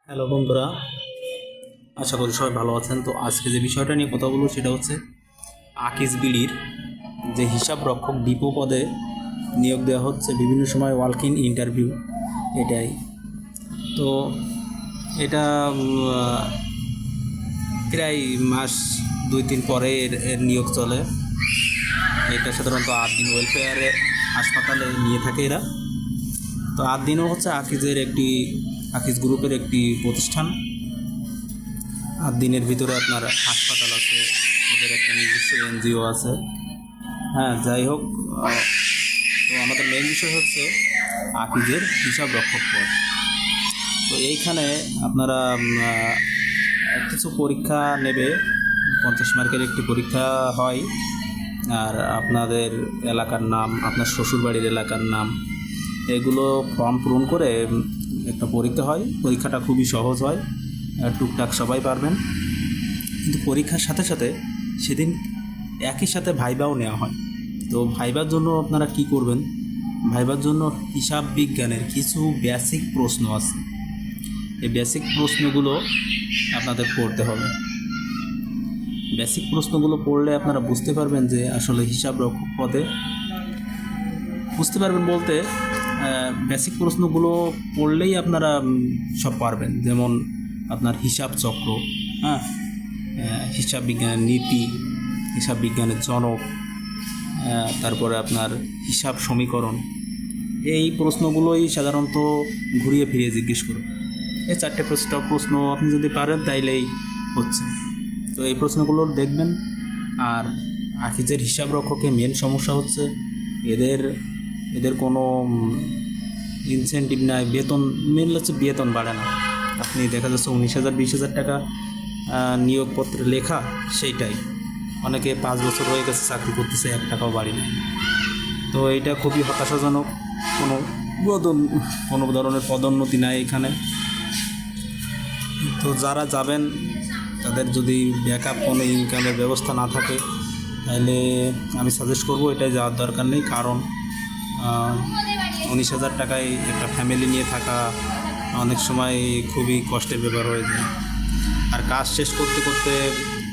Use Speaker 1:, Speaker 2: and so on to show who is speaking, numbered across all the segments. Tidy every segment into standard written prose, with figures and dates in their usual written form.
Speaker 1: Hello বন্ধুরা, আশা করি সবাই ভালো আছেন। তো আজকে যে বিষয়টা নিয়ে কথা বলবো সেটা হচ্ছে আকিজ বিড়ির যে হিসাব রক্ষক ডিপো পদে নিয়োগ দেওয়া হচ্ছে বিভিন্ন সময় ওয়ার্ক ইন ইন্টারভিউ। এটাই তো এটা প্রায় মাস 2-3 পরে এর নিয়োগ চলে। এটা সাধারণত 8 দিন ওয়েলফেয়ারে হাসপাতালে নিয়ে থাকে এরা। তো 8 দিনও হচ্ছে আকিজ গ্রুপের একটি প্রতিষ্ঠান। 8 দিনের ভিতরে আপনার হাসপাতাল আছে, ওদের একটা নিজস্ব এনজিও আছে। হ্যাঁ, যাই হোক, তো আমাদের মেন বিষয় হচ্ছে আকিজের হিসাব রক্ষক পদ। তো এইখানে আপনারা কিছু পরীক্ষা নেবে। 50 মার্কের একটি পরীক্ষা হয়, আর আপনাদের এলাকার নাম, আপনার শ্বশুরবাড়ির এলাকার নাম, এগুলো ফর্ম পূরণ করে একটা পরীক্ষা হয়। পরীক্ষাটা খুবই সহজ হয়, টুকটাক সবাই পারবেন। কিন্তু পরীক্ষার সাথে সাথে সেদিন একই সাথে ভাইবাও নেওয়া হয়। তো ভাইবার জন্য আপনারা কি করবেন? ভাইবার জন্য হিসাব বিজ্ঞানের কিছু বেসিক প্রশ্ন আছে। এই বেসিক প্রশ্নগুলো আপনাদের পড়তে হবে। বেসিক প্রশ্নগুলো পড়লে আপনারা বুঝতে পারবেন যে আসলে হিসাব রক্ষক পদে বুঝতে পারবেন বলতে বেসিক প্রশ্নগুলো পড়লেই আপনারা সব পারবেন। যেমন আপনার হিসাব চক্র, হ্যাঁ, হিসাব বিজ্ঞানের নীতি, হিসাব বিজ্ঞানের জনক, তারপরে আপনার হিসাব সমীকরণ। এই প্রশ্নগুলোই সাধারণত ঘুরিয়ে ফিরিয়ে জিজ্ঞেস করুন। এই 4টে প্রশ্ন আপনি যদি পারেন তাইলেই হচ্ছে। তো এই প্রশ্নগুলো দেখবেন। আর আকিজের হিসাব রক্ষকের মেন সমস্যা হচ্ছে এদের এদের কোনো ইনসেন্টিভ নাই, বেতন মেন হচ্ছে বেতন বাড়ে না। আপনি দেখা যাচ্ছে 19,000 20,000 টাকা নিয়োগপত্রে লেখা, সেইটাই অনেকে 5 বছর হয়ে গেছে চাকরি করতেছে, 1 টাকাও বাড়ি নেই। তো এইটা খুবই হতাশাজনক। কোনো কোনো ধরনের পদোন্নতি নাই এখানে। তো যারা যাবেন তাদের যদি ব্যাকআপ কোনো ইনকামের ব্যবস্থা না থাকে তাহলে আমি সাজেস্ট করব এটাই যাওয়ার দরকার নেই। কারণ 19,000 টাকায় একটা ফ্যামিলি নিয়ে থাকা অনেক সময় খুবই কষ্টের ব্যাপার হয়ে যায়। আর কাজ শেষ করতে করতে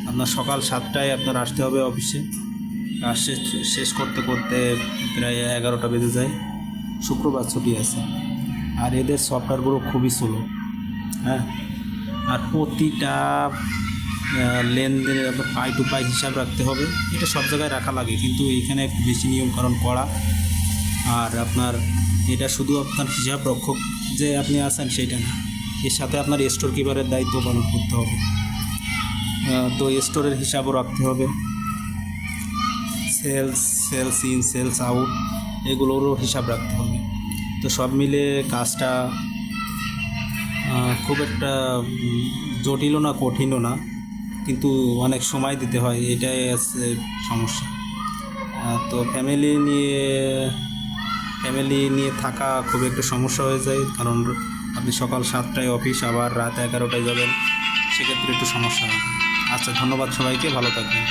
Speaker 1: আপনার সকাল 7টায় আপনার আসতে হবে অফিসে। কাজ শেষ করতে করতে প্রায় 11টা বেজে যায়। শুক্রবার ছুটি আছে। আর এদের সফটওয়্যারগুলো খুবই স্লো। হ্যাঁ, আর প্রতিটা লেনদেনের আপনার পাই টু পাই হিসাব রাখতে হবে। এটা সব জায়গায় রাখা লাগে, কিন্তু এইখানে একটু বেশি নিয়মকানুন করা। আর আপনার এটা শুধু আপনার হিসাব রক্ষক যে আপনি আছেন সেইটা না, এর সাথে আপনার স্টোর কিপারের দায়িত্ব পালন করতে হবে। তো স্টোরের হিসাবও রাখতে হবে। সেলস ইন সেলস আউট এগুলোরও হিসাব রাখতে হবে। তো সব মিলে কাজটা খুব একটা জটিলও না, কঠিনও না, কিন্তু অনেক সময় দিতে হয়, এটাই আছে সমস্যা। তো ফ্যামিলি নিয়ে থাকা খুব একটা সমস্যা হয়ে যায়। কারণ আপনি সকাল 7টায় অফিস, আবার রাত 11টায় যাবেন, সেক্ষেত্রে একটু সমস্যা হয়। আচ্ছা, ধন্যবাদ সবাইকে, ভালো থাকবেন।